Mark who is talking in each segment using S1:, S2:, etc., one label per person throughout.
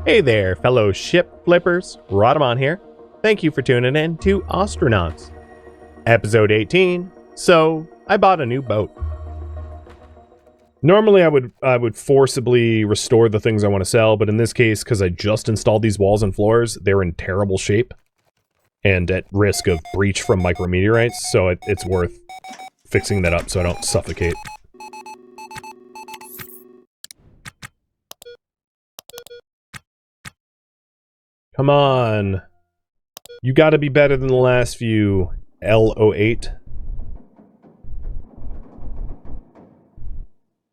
S1: Hey there, fellow ship flippers. Rhadamant here. Thank you for tuning in to Ostranauts. Episode 18. So, I bought a new boat. Normally I would forcibly restore the things I want to sell, but in this case, because I just installed these walls and floors, they're in terrible shape and at risk of breach from micrometeorites, so it's worth fixing that up so I don't suffocate. Come on. You gotta be better than the last few, L08.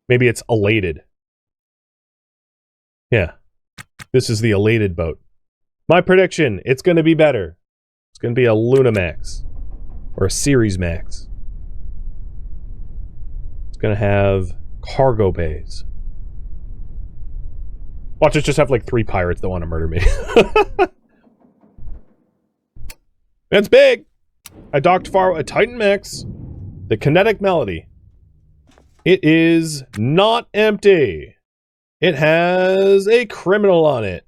S1: Maybe it's elated. Yeah. This is the elated boat. My prediction, it's gonna be better. It's gonna be a Luna Max. Or a Series Max. It's gonna have cargo bays. Watch it just have like 3 pirates that want to murder me. It's big! I docked far a Titan Max. The Kinetic Melody. It is not empty. It has a criminal on it.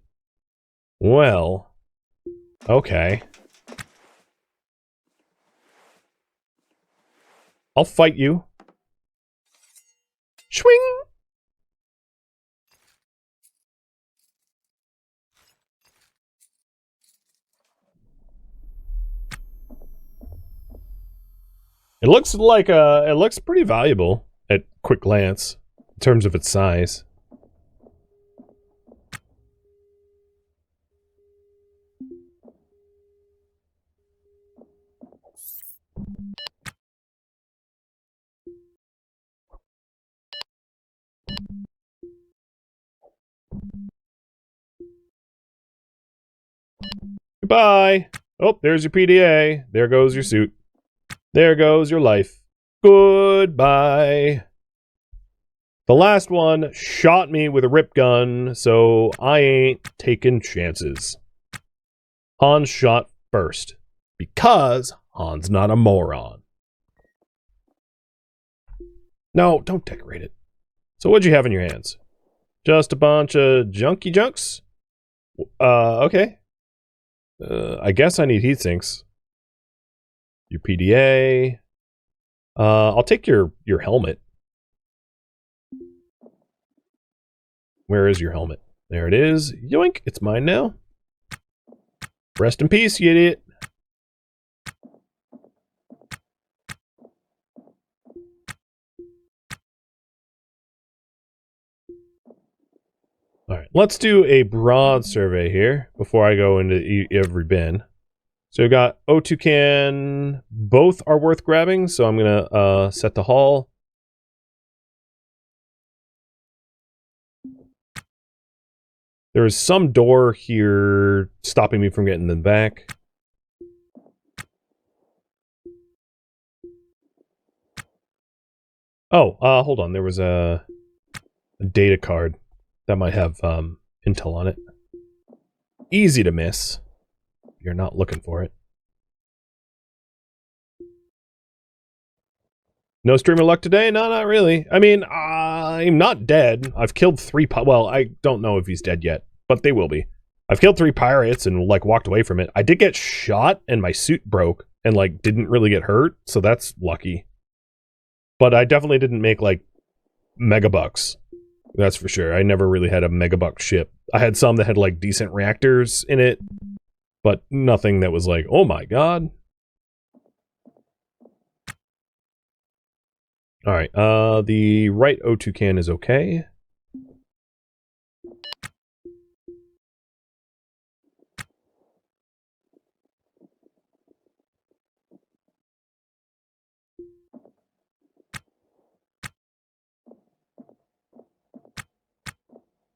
S1: Well, okay. I'll fight you. Swing! It looks like it looks pretty valuable at quick glance in terms of its size. Goodbye. Oh, there's your PDA. There goes your suit. There goes your life. Goodbye. The last one shot me with a rip gun, so I ain't taking chances. Hans shot first. Because Han's not a moron. No, don't decorate it. So what'd you have in your hands? Just a bunch of junky junks? Okay. I guess I need heat sinks. Your PDA. I'll take your helmet. Where is your helmet? There it is. Yoink, it's mine now. Rest in peace, you idiot. Alright, let's do a broad survey here before I go into every bin. So we got O2 can, both are worth grabbing, so I'm gonna set the haul. There is some door here stopping me from getting them back. Oh, hold on, there was a data card that might have intel on it. Easy to miss. You're not looking for it. No streamer luck today? No, not really. I mean, I'm not dead. I've killed 3 well, I don't know if he's dead yet, but they will be. I've killed 3 pirates and, like, walked away from it. I did get shot and my suit broke and, like, didn't really get hurt, so that's lucky. But I definitely didn't make, like, megabucks. That's for sure. I never really had a megabuck ship. I had some that had, like, decent reactors in it, but nothing that was like, oh my god. Alright, the right O2 can is okay.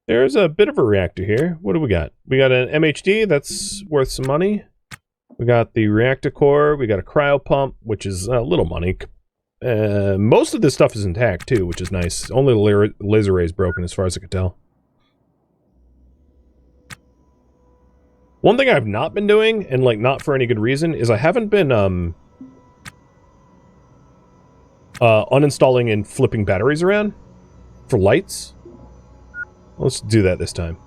S1: There's a bit of a reactor here. What do we got? We got an MHD, that's worth some money. We got the reactor core, we got a cryo pump, which is a little money. Most of this stuff is intact too, which is nice. Only the laser ray is broken as far as I could tell. One thing I've not been doing, and like not for any good reason, is I haven't been uninstalling and flipping batteries around for lights. Let's do that this time.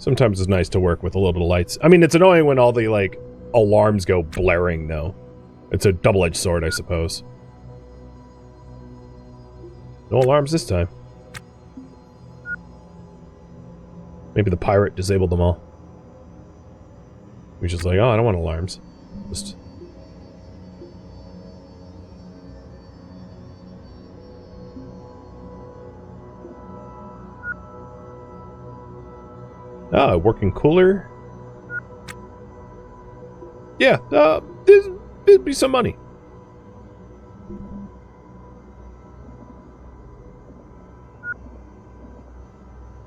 S1: Sometimes it's nice to work with a little bit of lights. I mean, it's annoying when all the, like, alarms go blaring, though. It's a double-edged sword, I suppose. No alarms this time. Maybe the pirate disabled them all. He's just like, oh, I don't want alarms. Just... Ah, working cooler. Yeah, there'd be some money.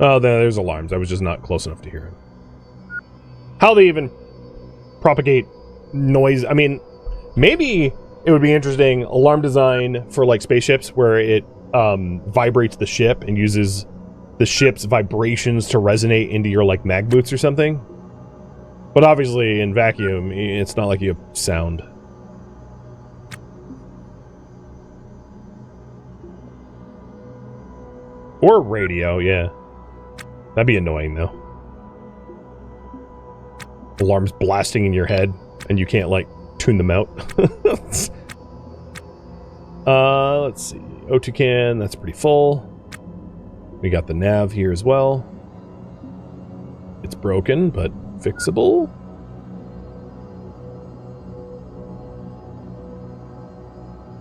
S1: Oh, there's alarms. I was just not close enough to hear it. How they even propagate noise? I mean, maybe it would be interesting, alarm design for, like, spaceships where it vibrates the ship and uses the ship's vibrations to resonate into your, like, mag boots or something. But obviously, in vacuum, it's not like you have sound. Or radio, yeah. That'd be annoying, though. Alarms blasting in your head, and you can't, like, tune them out. Let's see. O2 can, that's pretty full. We got the nav here as well. It's broken, but fixable.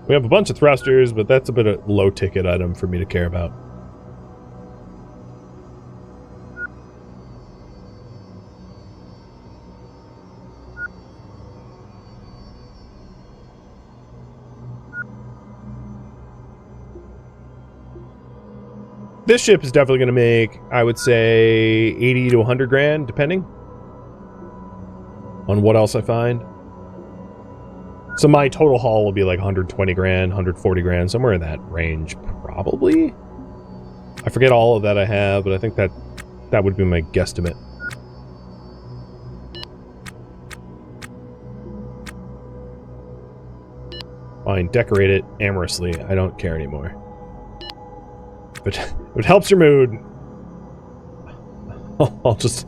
S1: We have a bunch of thrusters, but that's a bit of a low-ticket item for me to care about. This ship is definitely going to make, I would say, 80 to 100 grand, depending on what else I find. So my total haul will be like 120 grand, 140 grand, somewhere in that range, probably. I forget all of that I have, but I think that would be my guesstimate. Fine, decorate it amorously. I don't care anymore. But if it helps your mood, I'll just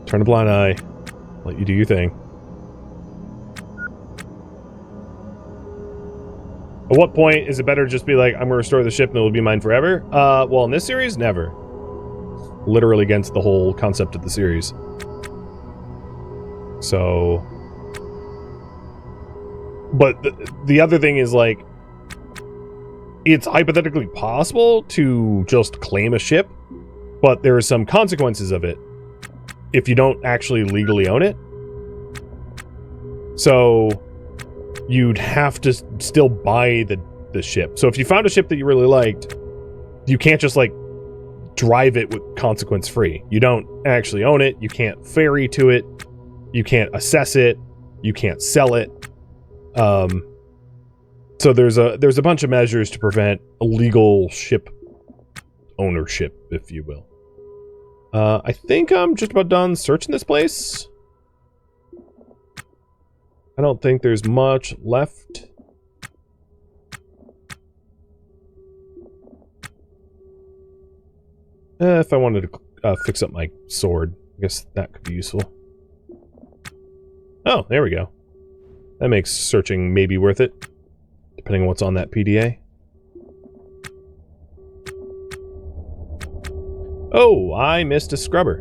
S1: turn a blind eye, let you do your thing. At what point is it better to just be like, I'm going to restore the ship and it will be mine forever? Well, in this series, never. Literally against the whole concept of the series. So... But the other thing is, like, it's hypothetically possible to just claim a ship, but there are some consequences of it if you don't actually legally own it. So you'd have to still buy the ship. So if you found a ship that you really liked, you can't just, like, drive it with consequence free. You don't actually own it. You can't ferry to it. You can't assess it. You can't sell it. So there's a bunch of measures to prevent illegal ship ownership, if you will. I think I'm just about done searching this place. I don't think there's much left. If I wanted to fix up my sword, I guess that could be useful. Oh, there we go. That makes searching maybe worth it, depending on what's on that PDA. Oh, I missed a scrubber.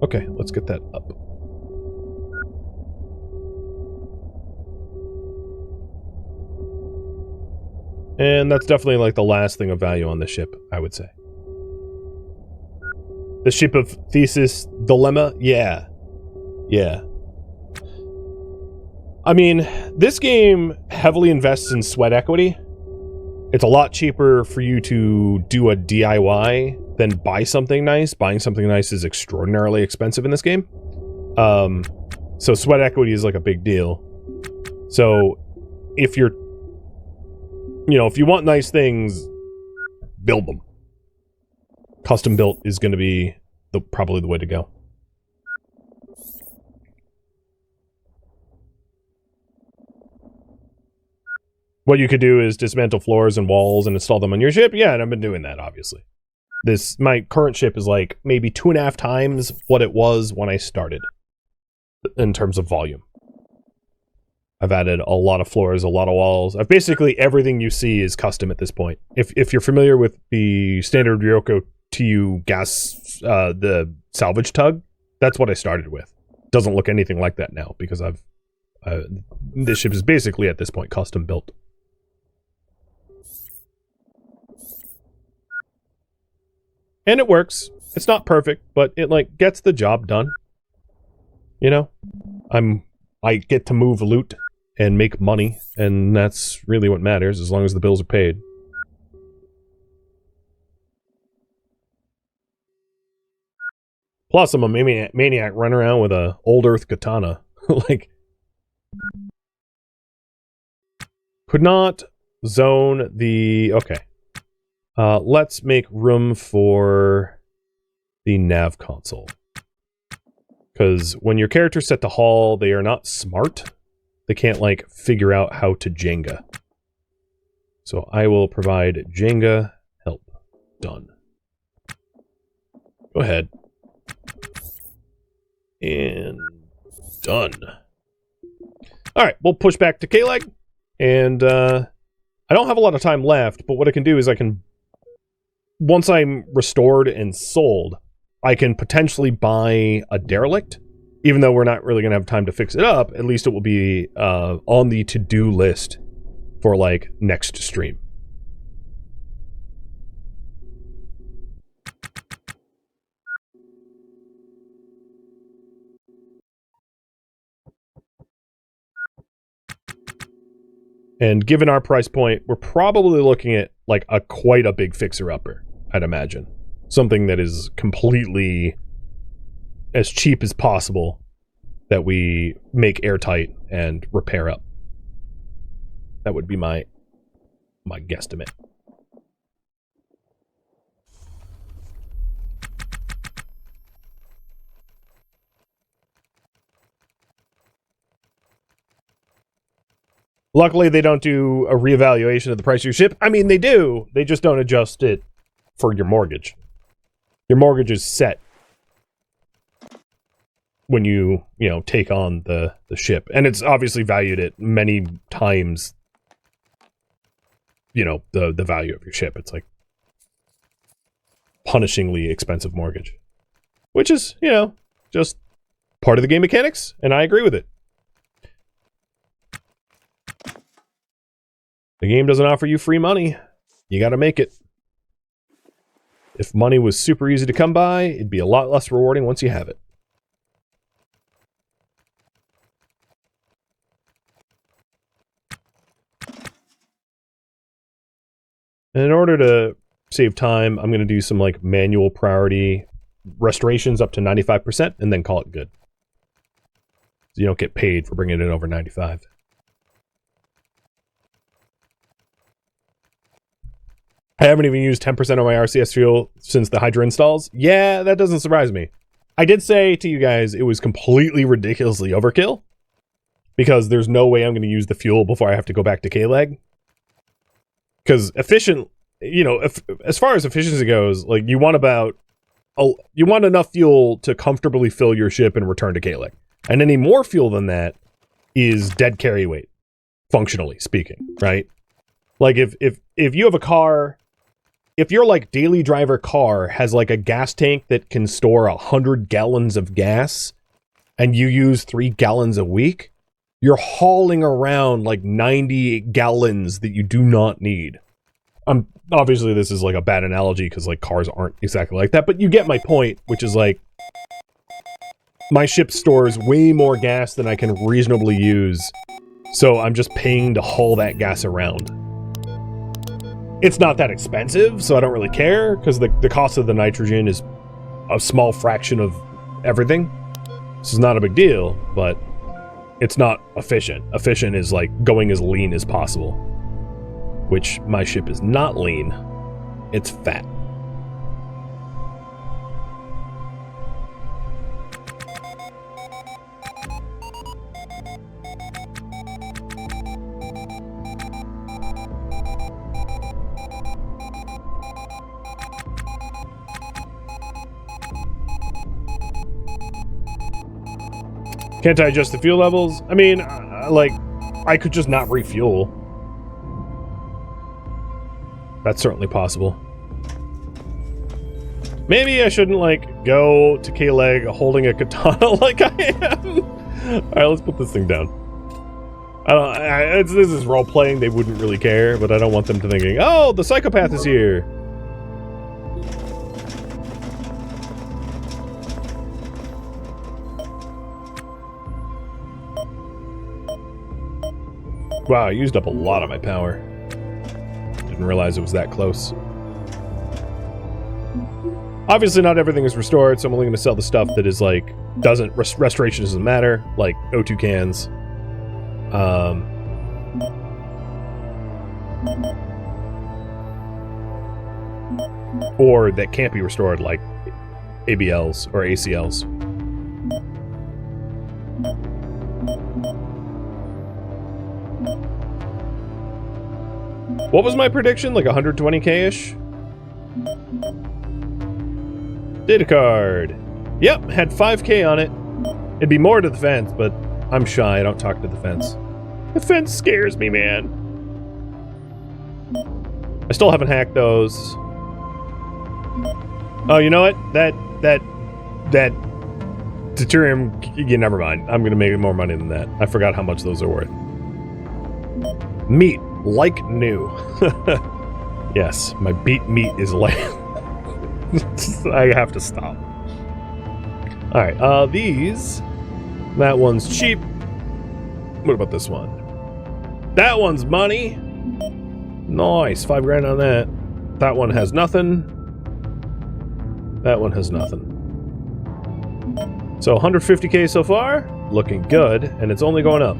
S1: Okay, let's get that up. And that's definitely, like, the last thing of value on the ship, I would say. The ship of Thesis Dilemma? Yeah. Yeah. I mean, this game heavily invests in sweat equity. It's a lot cheaper for you to do a DIY than buy something nice. Buying something nice is extraordinarily expensive in this game. So sweat equity is, like, a big deal. So if you're, you know, if you want nice things, build them. Custom built is going to be probably the way to go. What you could do is dismantle floors and walls and install them on your ship. Yeah, and I've been doing that, obviously. My current ship is like maybe 2.5 times what it was when I started in terms of volume. I've added a lot of floors, a lot of walls. I've basically everything you see is custom at this point. If you're familiar with the standard Ryoko TU gas, the salvage tug, that's what I started with. Doesn't look anything like that now because this ship is basically at this point custom built. And it works. It's not perfect, but it like gets the job done. You know, I get to move loot and make money, and that's really what matters as long as the bills are paid. Plus, I'm a maniac running around with a old earth katana. Like, could not zone the... Okay. Let's make room for the nav console. Because when your character's set to haul, they are not smart. They can't, like, figure out how to Jenga. So I will provide Jenga help. Done. Go ahead. And done. Alright, we'll push back to K-Leg. And, I don't have a lot of time left, but what I can do is I can... Once I'm restored and sold, I can potentially buy a derelict. Even though we're not really going to have time to fix it up, at least it will be on the to-do list for, like, next stream. And given our price point, we're probably looking at, like, quite a big fixer-upper, I'd imagine. Something that is completely as cheap as possible that we make airtight and repair up. That would be my guesstimate. Luckily, they don't do a reevaluation of the price of your ship. I mean, they do. They just don't adjust it for your mortgage. Your mortgage is set when you know, take on the ship. And it's obviously valued at many times, you know, the value of your ship. It's like punishingly expensive mortgage. Which is, you know, just part of the game mechanics, and I agree with it. The game doesn't offer you free money. You gotta make it. If money was super easy to come by, it'd be a lot less rewarding once you have it. And in order to save time, I'm going to do some like manual priority restorations up to 95% and then call it good. So you don't get paid for bringing it over 95. I haven't even used 10% of my RCS fuel since the Hydra installs. Yeah, that doesn't surprise me. I did say to you guys it was completely ridiculously overkill because there's no way I'm going to use the fuel before I have to go back to K-Leg. Because efficient, you know, as far as efficiency goes, like you want enough fuel to comfortably fill your ship and return to K-Leg. And any more fuel than that is dead carry weight, functionally speaking, right? Like if you have a car, if your like daily driver car has like a gas tank that can store 100 gallons of gas and you use 3 gallons a week, you're hauling around like 90 gallons that you do not need. Obviously this is like a bad analogy because like cars aren't exactly like that, but you get my point, which is like my ship stores way more gas than I can reasonably use, so I'm just paying to haul that gas around. It's not that expensive, so I don't really care, because the cost of the nitrogen is a small fraction of everything. This is not a big deal, but it's not efficient. Efficient is like going as lean as possible, which my ship is not lean. It's fat. Can't I adjust the fuel levels? I mean, like, I could just not refuel. That's certainly possible. Maybe I shouldn't, like, go to K-Leg holding a katana like I am. Alright, let's put this thing down. This is role-playing, they wouldn't really care, but I don't want them to thinking, oh, the psychopath is here. Wow, I used up a lot of my power. Didn't realize it was that close. Obviously not everything is restored, so I'm only going to sell the stuff that is like, restoration doesn't matter, like O2 cans. Or that can't be restored, like ABLs or ACLs. What was my prediction? Like 120k-ish? Data card. Yep, had 5k on it. It'd be more to the fence, but I'm shy. I don't talk to the fence. The fence scares me, man. I still haven't hacked those. Oh, you know what? That deuterium, yeah, never mind. I'm gonna make more money than that. I forgot how much those are worth. Meat, like new. Yes, my beat meat is like... I have to stop. Alright, these... That one's cheap. What about this one? That one's money! Nice, 5 grand on that. That one has nothing. That one has nothing. So 150k so far, looking good, and it's only going up.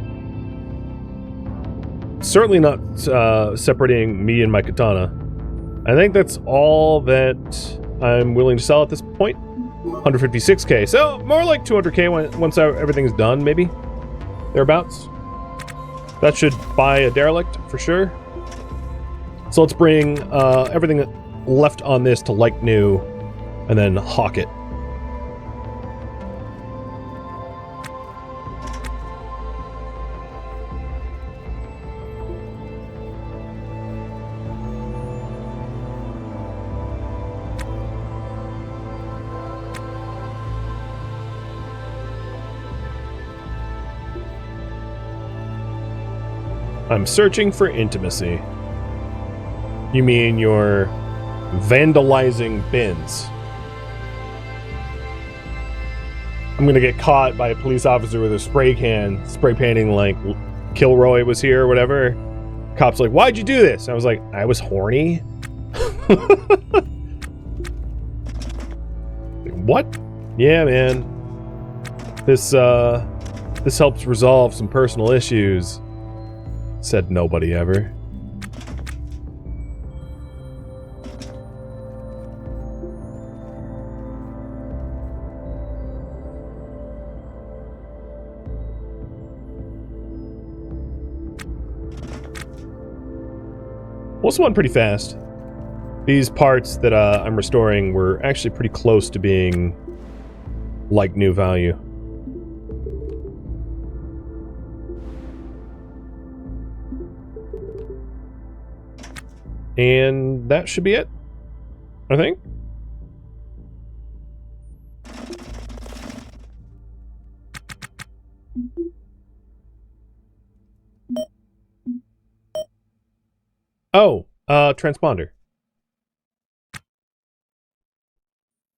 S1: Certainly not separating me and my katana. I think that's all that I'm willing to sell at this point. 156k, so more like 200k once everything's done, maybe? Thereabouts. That should buy a derelict, for sure. So let's bring everything left on this to like new, and then hawk it. I'm searching for intimacy. You mean you're vandalizing bins? I'm gonna get caught by a police officer with a spray can, spray painting like Kilroy was here or whatever. Cop's like, why'd you do this? I was like, I was horny. What? Yeah, man. This helps resolve some personal issues. Said nobody ever. Also went pretty fast. These parts that I'm restoring were actually pretty close to being like new value. And that should be it, I think. Oh, transponder.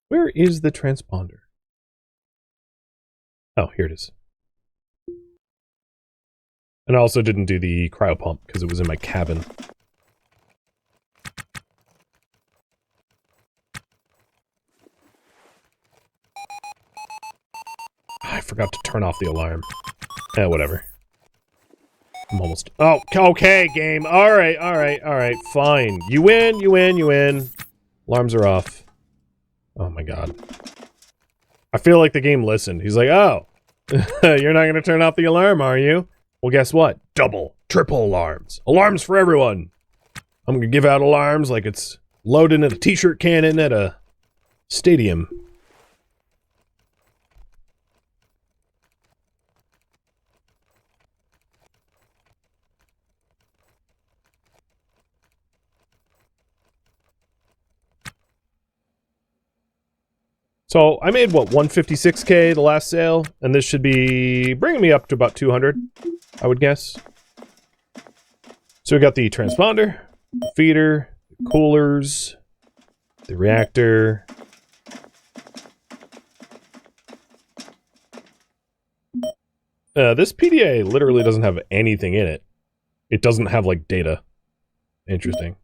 S1: Where is the transponder? Oh, here it is. And I also didn't do the cryo pump because it was in my cabin. I forgot to turn off the alarm. Whatever. I'm almost... Oh, okay, game. Alright, fine. You win, you win, you win. Alarms are off. Oh my god. I feel like the game listened. He's like, oh, you're not gonna turn off the alarm, are you? Well, guess what? Double, triple alarms. Alarms for everyone. I'm gonna give out alarms like it's loading at a t-shirt cannon at a stadium. So I made, what, 156k the last sale, and this should be bringing me up to about 200, I would guess. So we got the transponder, the feeder, the coolers, the reactor. This PDA literally doesn't have anything in it. It doesn't have, like, data. Interesting.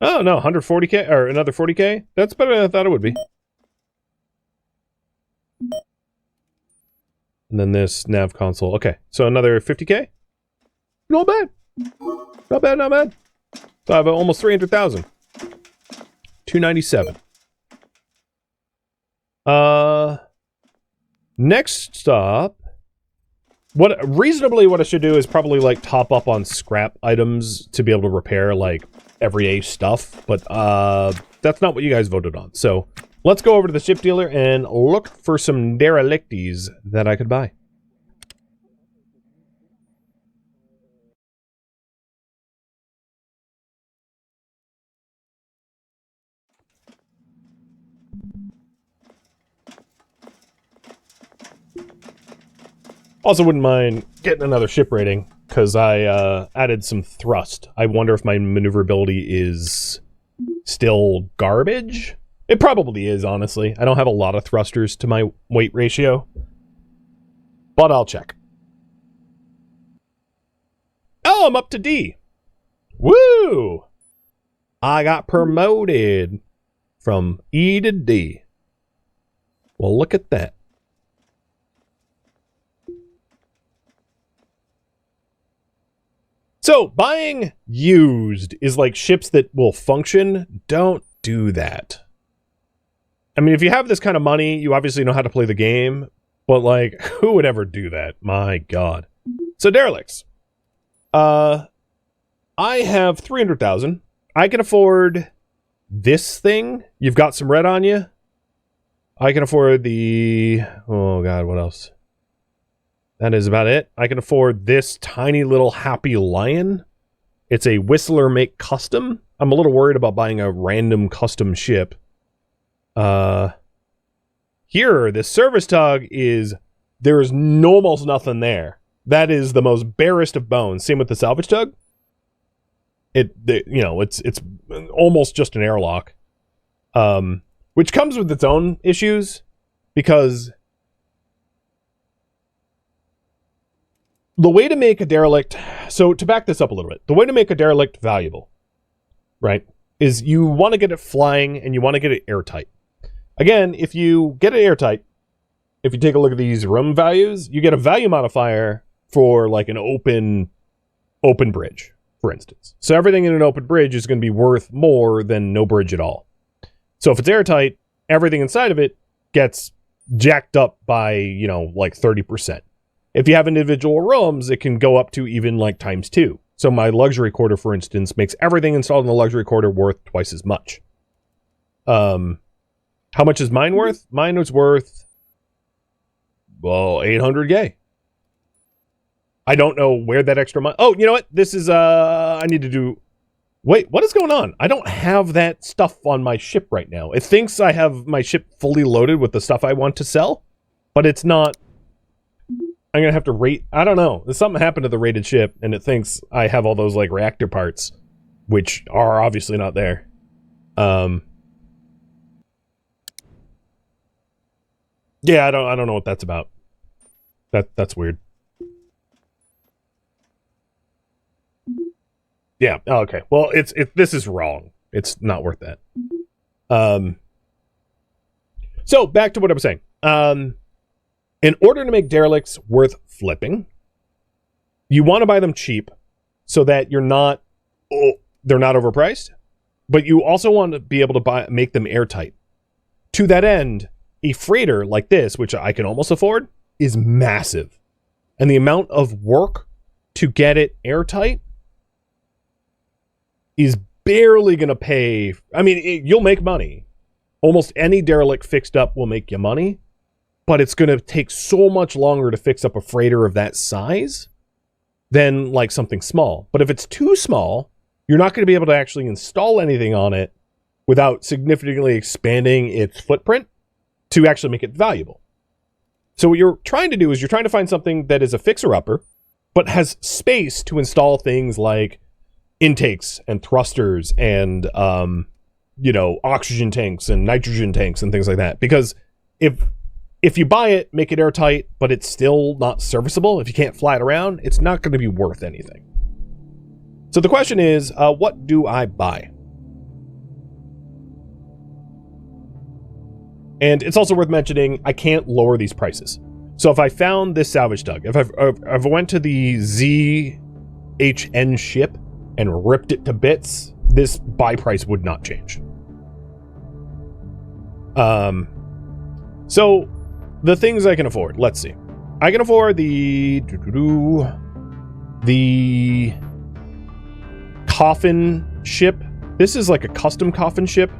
S1: Oh, no, 140k, or another 40k? That's better than I thought it would be. And then this nav console. Okay, so another 50k? Not bad. Not bad, not bad. So I have almost 300,000. 297. Next stop. What I should do is probably, like, top up on scrap items to be able to repair, like, everyday stuff. But, that's not what you guys voted on. So, let's go over to the ship dealer and look for some derelicties that I could buy. Also wouldn't mind getting another ship rating, because I added some thrust. I wonder if my maneuverability is still garbage? It probably is, honestly. I don't have a lot of thrusters to my weight ratio. But I'll check. Oh, I'm up to D. Woo! I got promoted from E to D. Well, look at that. So, buying used is like ships that will function. Don't do that. I mean, if you have this kind of money, you obviously know how to play the game. But, like, who would ever do that? My God. So, derelicts. I have 300,000. I can afford this thing. You've got some red on you. I can afford the... Oh, God, what else? That is about it. I can afford this tiny little Happy Lion. It's a Whistler make custom. I'm a little worried about buying a random custom ship. Here, this service tug is... There's almost nothing there. That is the most barest of bones. Same with the salvage tug. It's almost just an airlock. Which comes with its own issues. Because... the way to make a derelict... So, to back this up a little bit. The way to make a derelict valuable, right, is you want to get it flying and you want to get it airtight. Again, if you get it airtight, if you take a look at these room values, you get a value modifier for, like, an open bridge, for instance. So, everything in an open bridge is going to be worth more than no bridge at all. So, if it's airtight, everything inside of it gets jacked up by, like 30%. If you have individual rooms, it can go up to even like ×2. So my luxury quarter, for instance, makes everything installed in the luxury quarter worth twice as much. How much is mine worth? Mine was worth, well, 800k. I don't know where that extra money... Oh, you know what? This is, I need to do... Wait, what is going on? I don't have that stuff on my ship right now. It thinks I have my ship fully loaded with the stuff I want to sell, but it's not... I'm going to have to rate... I don't know. Something happened to the rated ship, and it thinks I have all those, like, reactor parts, which are obviously not there. Yeah, I don't know what that's about. That's weird. Yeah, okay. Well, this is wrong. It's not worth that. So, back to what I was saying. In order to make derelicts worth flipping, you want to buy them cheap so that they're not overpriced, but you also want to be able to make them airtight. To that end, a freighter like this, which I can almost afford, is massive. And the amount of work to get it airtight is barely going to pay. I mean, you'll make money. Almost any derelict fixed up will make you money. But it's going to take so much longer to fix up a freighter of that size than like something small. But if it's too small, you're not going to be able to actually install anything on it without significantly expanding its footprint. to actually make it valuable. So what you're trying to do is you're trying to find something that is a fixer-upper, but has space to install things like intakes and thrusters and, oxygen tanks and nitrogen tanks and things like that. Because if you buy it, make it airtight, but it's still not serviceable, if you can't fly it around, it's not going to be worth anything. So the question is, what do I buy? And it's also worth mentioning, I can't lower these prices. So if I found this salvage tug, if I went to the ZHN ship and ripped it to bits, this buy price would not change. So the things I can afford, let's see. I can afford the coffin ship. This is like a custom coffin ship.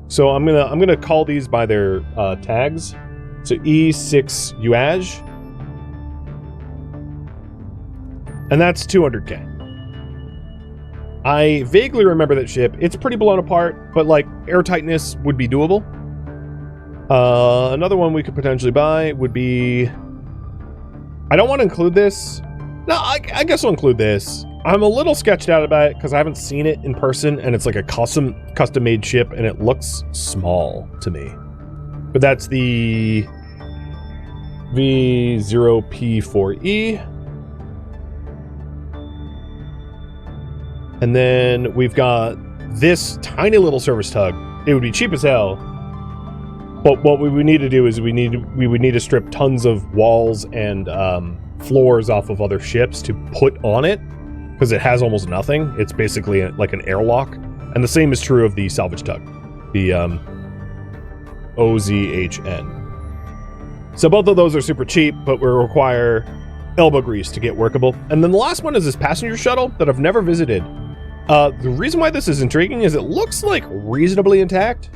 S1: So I'm gonna call these by their tags. So E6 UAJ, and that's 200K. I vaguely remember that ship. It's pretty blown apart, but like airtightness would be doable. Another one we could potentially buy would be. I don't want to include this. No, I guess I'll include this. I'm a little sketched out about it because I haven't seen it in person, and it's like a custom-made ship, and it looks small to me. But that's the V0P4E. And then we've got this tiny little service tug. It would be cheap as hell. But what we would need to do is we would need to strip tons of walls and floors off of other ships to put on it, because it has almost nothing. It's basically like an airlock. And the same is true of the salvage tug, the OZHN. So both of those are super cheap, but will require elbow grease to get workable. And then the last one is this passenger shuttle that I've never visited. The reason why this is intriguing is it looks like reasonably intact.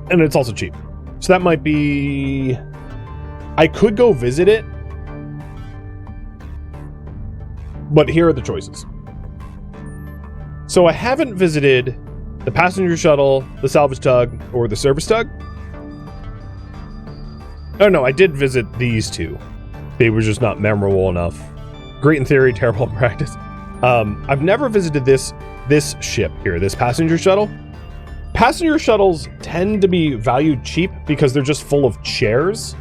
S1: And it's also cheap. So that might be... I could go visit it, but here are the choices. So I haven't visited the passenger shuttle, the salvage tug, or the service tug. Oh no, I did visit these two. They were just not memorable enough. Great in theory, terrible in practice. I've never visited this ship here, this passenger shuttle. Passenger shuttles tend to be valued cheap because they're just full of chairs.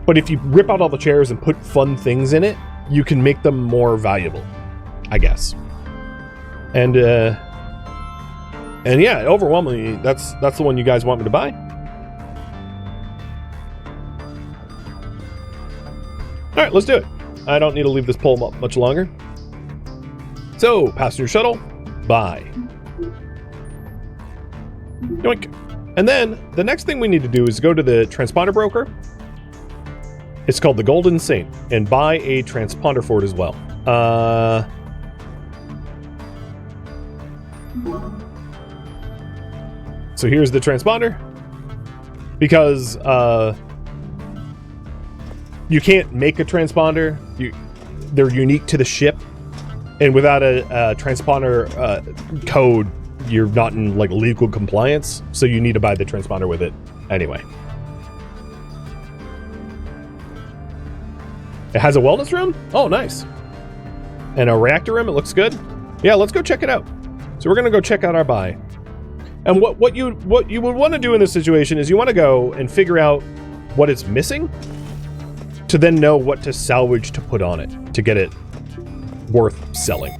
S1: But if you rip out all the chairs and put fun things in it, you can make them more valuable, I guess. And yeah, overwhelmingly, that's the one you guys want me to buy. All right, let's do it. I don't need to leave this poll up much longer. So, passenger shuttle, buy. Yoink. And then the next thing we need to do is go to the transponder broker. It's called the Golden Saint, and buy a transponder for it as well. So here's the transponder. Because you can't make a transponder. They're unique to the ship, and without a transponder code, you're not in like legal compliance. So you need to buy the transponder with it anyway. It has a wellness room? Oh, nice. And a reactor room, it looks good. Yeah, let's go check it out. So we're gonna go check out our buy. And what you would want to do in this situation is you want to go and figure out what it's missing to then know what to salvage to put on it to get it worth selling.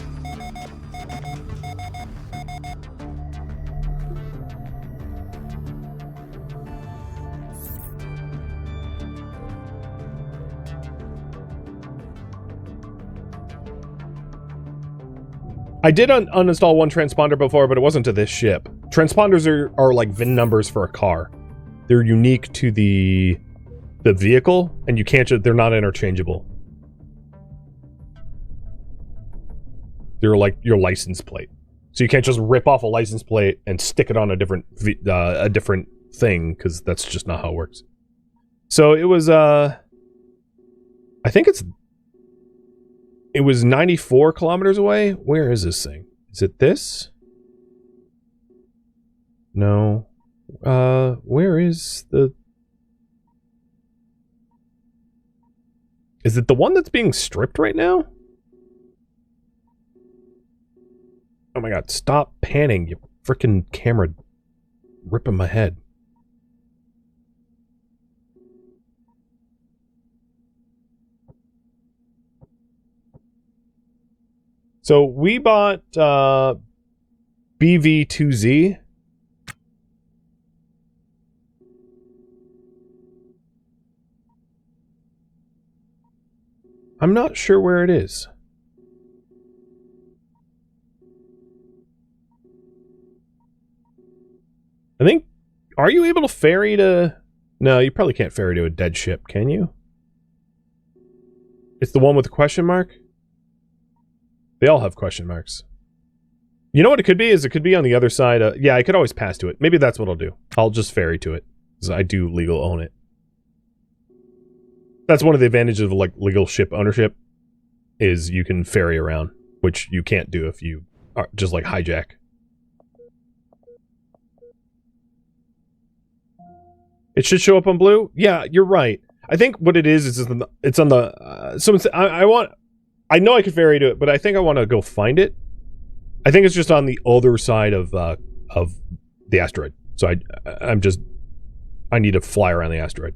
S1: I did uninstall one transponder before, but it wasn't to this ship. Transponders are like VIN numbers for a car. They're unique to the vehicle, and you can't they're not interchangeable. They're like your license plate. So you can't just rip off a license plate and stick it on a different thing, because that's just not how it works. So it was I think it was 94 kilometers away. Where is this thing? Is it this? No. Where is the... Is it the one that's being stripped right now? Oh my god, stop panning, you frickin' camera ripping my head. So we bought BV2Z. I'm not sure where it is. I think... Are you able to ferry to... No, you probably can't ferry to a dead ship, can you? It's the one with the question mark? They all have question marks. You know what it could be? Is it could be on the other side. Yeah, I could always pass to it. Maybe that's what I'll do. I'll just ferry to it. Because I do legal own it. That's one of the advantages of like legal ship ownership. Is you can ferry around. Which you can't do if you are just like hijack. It should show up on blue? Yeah, you're right. I think what it is it's on the... I know I could ferry to it, but I think I want to go find it. I think it's just on the other side of the asteroid. So I need to fly around the asteroid.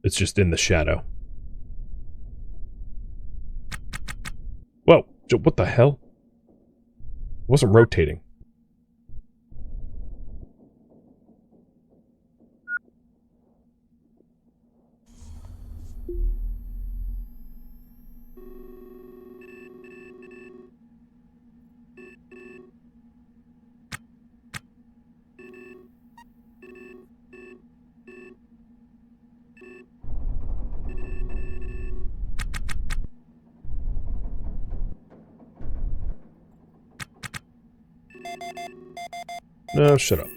S1: It's just in the shadow. Whoa, what the hell? It wasn't rotating. No, shut up.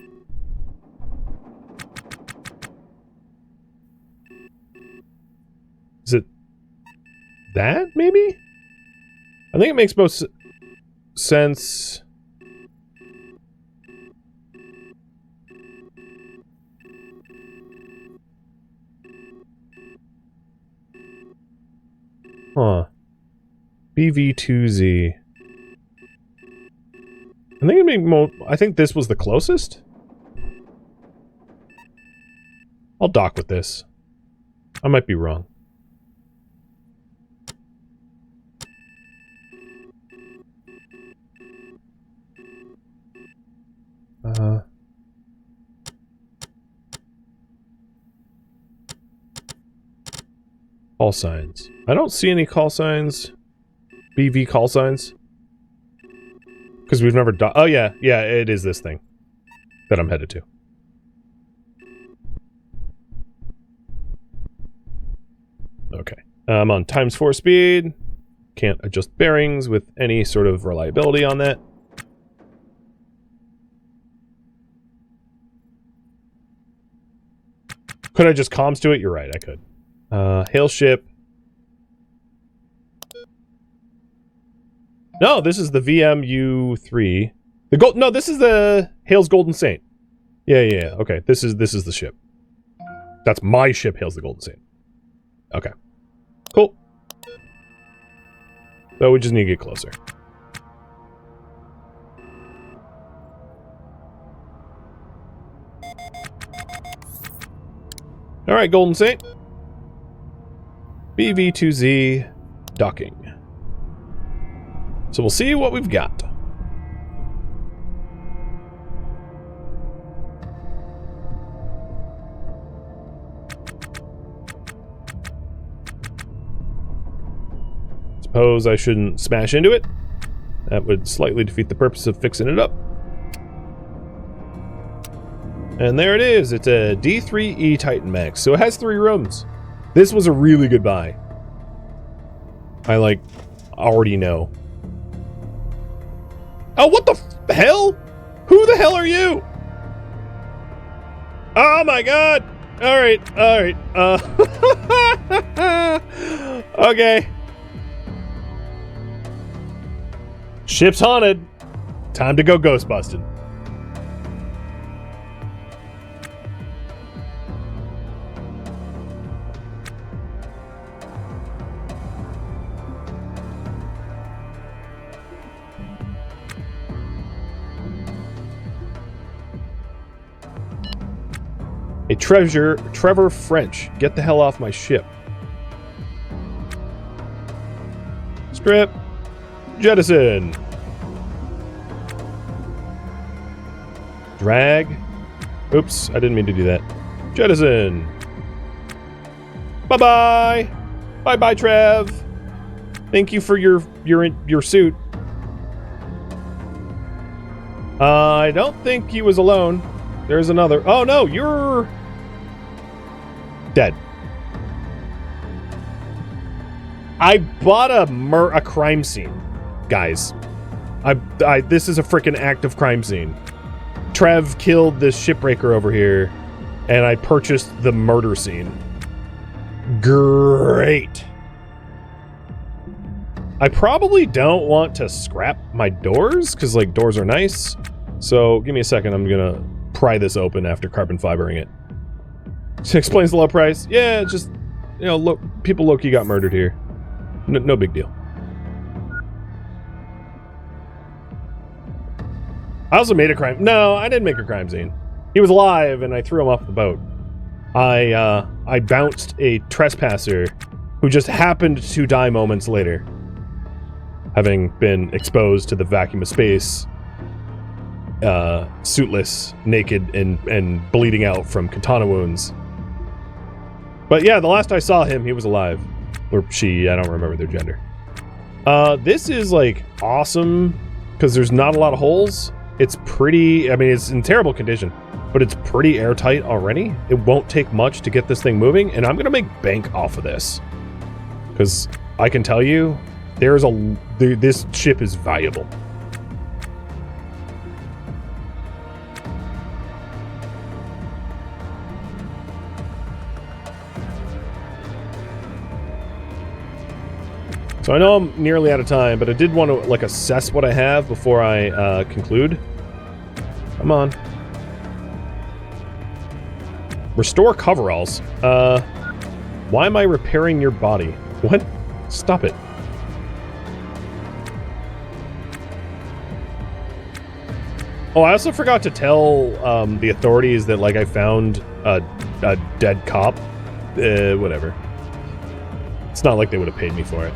S1: Is it that, maybe? I think it makes most sense. Huh. BV2Z. I think this was the closest? I'll dock with this. I might be wrong. Call signs. I don't see any call signs. BV call signs. Because we've never done... Oh, yeah. Yeah, it is this thing that I'm headed to. Okay. I'm on ×4 speed. Can't adjust bearings with any sort of reliability on that. Could I just comms to it? You're right, I could. Hail ship. No, this is the VMU3. The gold. No, this is the Hale's Golden Saint. Yeah. Okay, this is the ship. That's my ship, Hale's the Golden Saint. Okay, cool. So we just need to get closer. All right, Golden Saint. BV2Z docking. So we'll see what we've got. Suppose I shouldn't smash into it. That would slightly defeat the purpose of fixing it up. And there it is. It's a D3E Titan Max. So it has 3 rooms. This was a really good buy. I, like, already know. Oh, what the hell? Who the hell are you? Oh my god! Alright. Okay. Ship's haunted. time to go ghost busting. A Trevor French. Get the hell off my ship. Strip. Jettison. Drag. Oops, I didn't mean to do that. Jettison. Bye-bye. Bye-bye, Trev. Thank you for your suit. I don't think he was alone. There's another. Oh no, you're dead. I bought a crime scene, guys. This is a freaking active crime scene. Trev killed this shipbreaker over here, and I purchased the murder scene. Great. I probably don't want to scrap my doors, because, like, doors are nice. So, give me a second. I'm gonna pry this open after carbon fibering it. It explains the low price. Yeah, it's just, you know, look, people low-key got murdered here. No big deal. I also made a crime. No, I didn't make a crime scene. He was alive, and I threw him off the boat. I bounced a trespasser who just happened to die moments later, having been exposed to the vacuum of space, suitless, naked, and bleeding out from katana wounds. But yeah, the last I saw him, he was alive. Or she, I don't remember their gender. This is, like, awesome, because there's not a lot of holes. It's pretty, I mean, it's in terrible condition, but it's pretty airtight already. It won't take much to get this thing moving, and I'm going to make bank off of this. Because I can tell you, this ship is valuable. So I know I'm nearly out of time, but I did want to, like, assess what I have before I conclude. Come on. Restore coveralls. Why am I repairing your body? What? Stop it. Oh, I also forgot to tell the authorities that, like, I found a dead cop. Whatever. It's not like they would have paid me for it.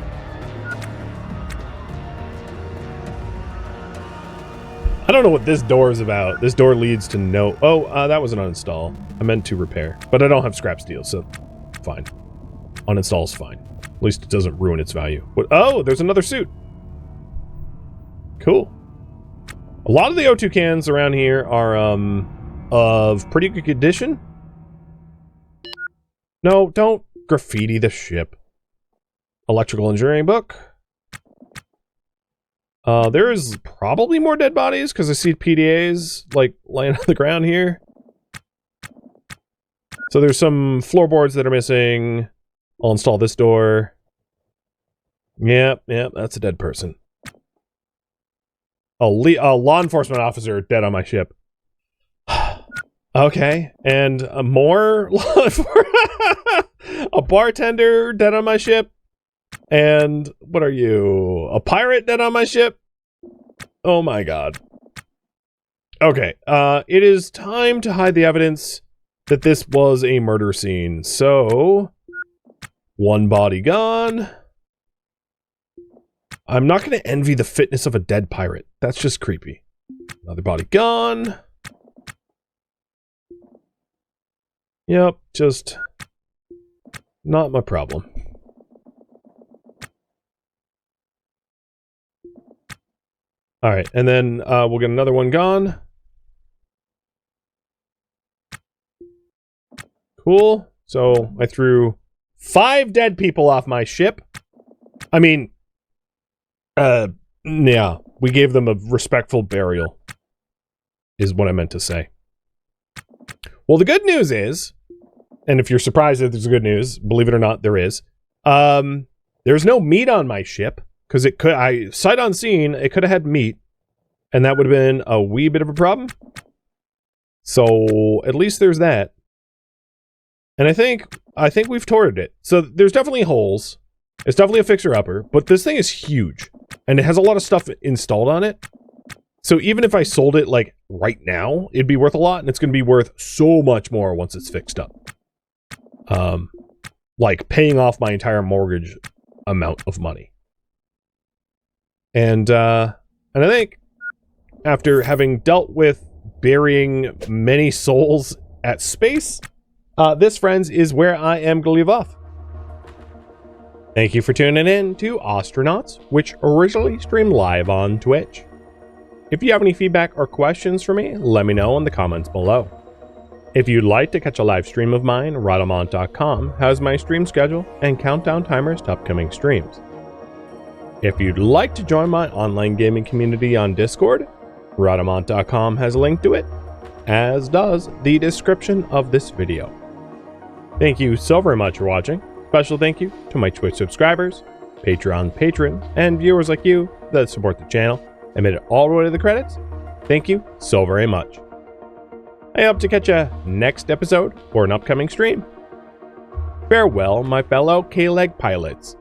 S1: I don't know what this door is about. This door leads to no... Oh, that was an uninstall. I meant to repair. But I don't have scrap steel, so fine. Uninstall is fine. At least it doesn't ruin its value. What? Oh, there's another suit. Cool. A lot of the O2 cans around here are of pretty good condition. No, don't graffiti the ship. Electrical engineering book. There is probably more dead bodies, because I see PDAs, like, laying on the ground here. So there's some floorboards that are missing. I'll install this door. Yep, that's a dead person. A law enforcement officer dead on my ship. Okay, and more law enforcement. A bartender dead on my ship. And what are you? A pirate dead on my ship? Oh my god. Okay, it is time to hide the evidence that this was a murder scene. So, one body gone. I'm not going to envy the fitness of a dead pirate. That's just creepy. Another body gone. Yep, just not my problem. Alright, and then we'll get another one gone. Cool. So I threw 5 dead people off my ship. I mean, yeah, we gave them a respectful burial, is what I meant to say. Well, the good news is, and if you're surprised that there's good news, believe it or not, there is. There's no meat on my ship. Because it could, sight unseen, it could have had meat. And that would have been a wee bit of a problem. So at least there's that. And I think we've torted it. So there's definitely holes. It's definitely a fixer-upper, but this thing is huge. And it has a lot of stuff installed on it. So even if I sold it, like, right now, it'd be worth a lot, and it's going to be worth so much more once it's fixed up. Like, paying off my entire mortgage amount of money. And I think, after having dealt with burying many souls at space, this, friends, is where I am going to leave off. Thank you for tuning in to Ostranauts, which originally streamed live on Twitch. If you have any feedback or questions for me, let me know in the comments below. If you'd like to catch a live stream of mine, Rhadamant.com has my stream schedule and countdown timers to upcoming streams. If you'd like to join my online gaming community on Discord, Rhadamant.com has a link to it, as does the description of this video. Thank you so very much for watching. Special thank you to my Twitch subscribers, Patreon patrons, and viewers like you that support the channel and made it all the way to the credits. Thank you so very much. I hope to catch you next episode or an upcoming stream. Farewell, my fellow K-Leg pilots.